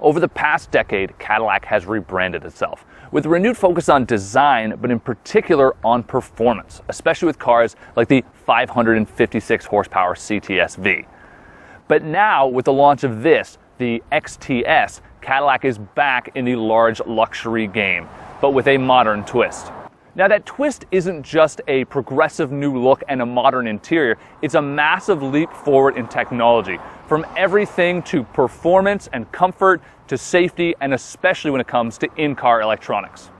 Over the past decade, Cadillac has rebranded itself with a renewed focus on design, but in particular on performance, especially with cars like the 556 horsepower CTS-V. But now, with the launch of this, the XTS, Cadillac is back in the large luxury game, but with a modern twist. Now, that twist isn't just a progressive new look and a modern interior, it's a massive leap forward in technology, from everything to performance and comfort to safety, and especially when it comes to in-car electronics.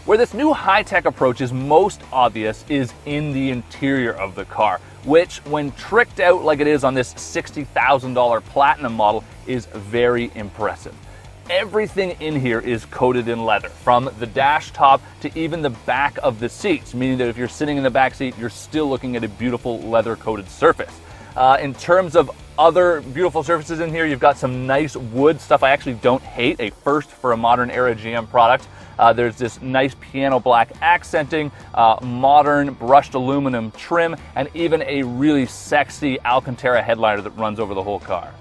Where this new high-tech approach is most obvious is in the interior of the car, which, when tricked out like it is on this $60,000 Platinum model, is very impressive. Everything in here is coated in leather, from the dash top to even the back of the seats, meaning that if you're sitting in the back seat, you're still looking at a beautiful leather-coated surface. In terms of other beautiful surfaces in here, you've got some nice wood stuff I actually don't hate, a first for a modern era GM product. There's this nice piano black accenting, modern brushed aluminum trim, and even a really sexy Alcantara headliner that runs over the whole car.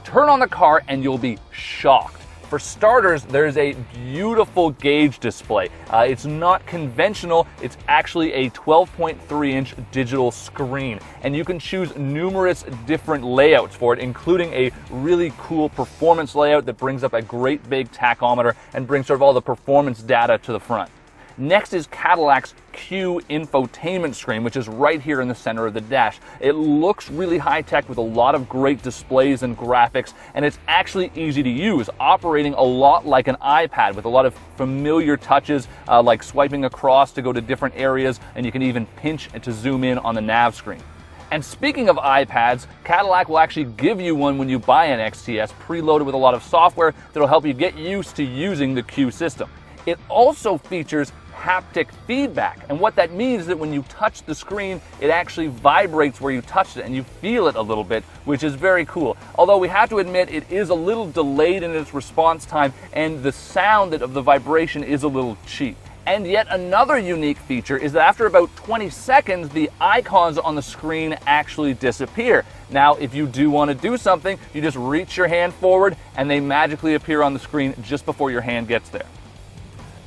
Turn on the car and you'll be shocked. For starters, there's a beautiful gauge display. It's not conventional, it's actually a 12.3-inch digital screen, and you can choose numerous different layouts for it, including a really cool performance layout that brings up a great big tachometer and brings sort of all the performance data to the front. Next is Cadillac's Q infotainment screen, which is right here in the center of the dash. It looks really high-tech with a lot of great displays and graphics, and it's actually easy to use, operating a lot like an iPad with a lot of familiar touches like swiping across to go to different areas, and you can even pinch to zoom in on the nav screen. And speaking of iPads, Cadillac will actually give you one when you buy an XTS, preloaded with a lot of software that'll help you get used to using the Q system. It also features haptic feedback, and what that means is that when you touch the screen, it actually vibrates where you touched it and you feel it a little bit, which is very cool. Although we have to admit it is a little delayed in its response time, and the sound of the vibration is a little cheap. And yet another unique feature is that after about 20 seconds, the icons on the screen actually disappear. Now, if you do want to do something, you just reach your hand forward and they magically appear on the screen just before your hand gets there.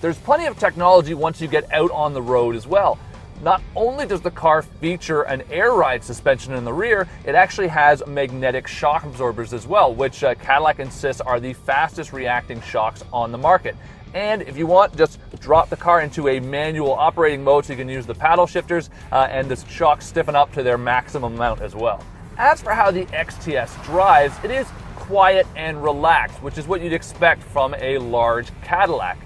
There's plenty of technology once you get out on the road as well. Not only does the car feature an air ride suspension in the rear, it actually has magnetic shock absorbers as well, which Cadillac insists are the fastest reacting shocks on the market. And if you want, just drop the car into a manual operating mode so you can use the paddle shifters and the shocks stiffen up to their maximum amount as well. As for how the XTS drives, it is quiet and relaxed, which is what you'd expect from a large Cadillac.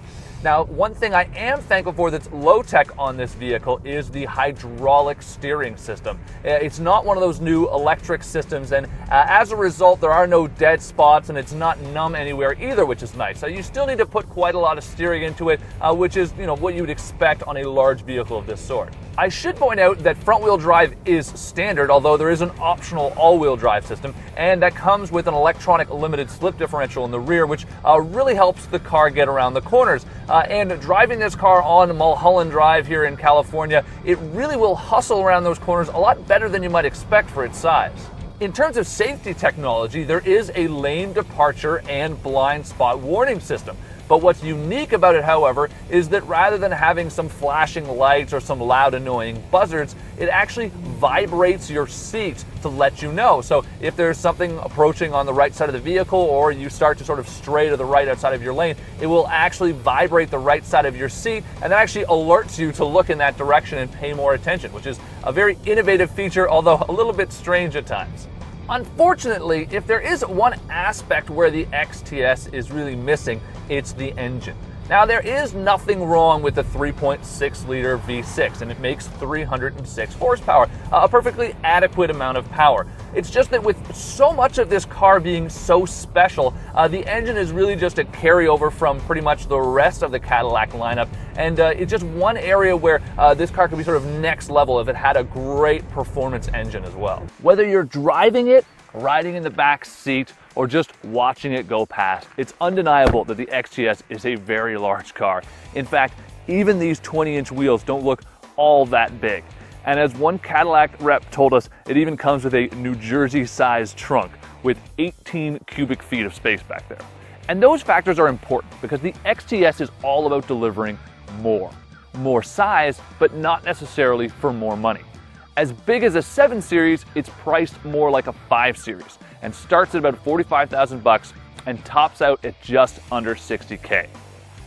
Now, one thing I am thankful for that's low-tech on this vehicle is the hydraulic steering system. It's not one of those new electric systems, and as a result, there are no dead spots, and it's not numb anywhere either, which is nice. So you still need to put quite a lot of steering into it, which is, what you would expect on a large vehicle of this sort. I should point out that front-wheel drive is standard, although there is an optional all-wheel drive system, and that comes with an electronic limited slip differential in the rear, which really helps the car get around the corners. And driving this car on Mulholland Drive here in California, it really will hustle around those corners a lot better than you might expect for its size. In terms of safety technology, there is a lane departure and blind spot warning system. But what's unique about it, however, is that rather than having some flashing lights or some loud annoying buzzards, it actually vibrates your seat to let you know. So if there's something approaching on the right side of the vehicle, or you start to sort of stray to the right outside of your lane, it will actually vibrate the right side of your seat, and that actually alerts you to look in that direction and pay more attention, which is a very innovative feature, although a little bit strange at times. Unfortunately, if there is one aspect where the XTS is really missing, it's the engine. Now, there is nothing wrong with the 3.6-liter V6, and it makes 306 horsepower, a perfectly adequate amount of power. It's just that with so much of this car being so special, the engine is really just a carryover from pretty much the rest of the Cadillac lineup, and it's just one area where this car could be sort of next level if it had a great performance engine as well. Whether you're driving it, riding in the back seat, or just watching it go past, it's undeniable that the XTS is a very large car. In fact, even these 20-inch wheels don't look all that big. And as one Cadillac rep told us, it even comes with a New Jersey-sized trunk with 18 cubic feet of space back there. And those factors are important because the XTS is all about delivering more. More size, but not necessarily for more money. As big as a 7 Series, it's priced more like a 5 Series and starts at about $45,000 and tops out at just under $60K.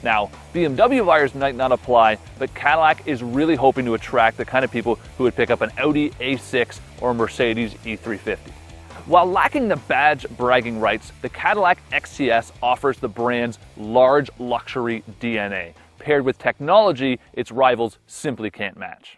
Now, BMW buyers might not apply, but Cadillac is really hoping to attract the kind of people who would pick up an Audi A6 or a Mercedes E350. While lacking the badge bragging rights, the Cadillac XTS offers the brand's large luxury DNA, paired with technology its rivals simply can't match.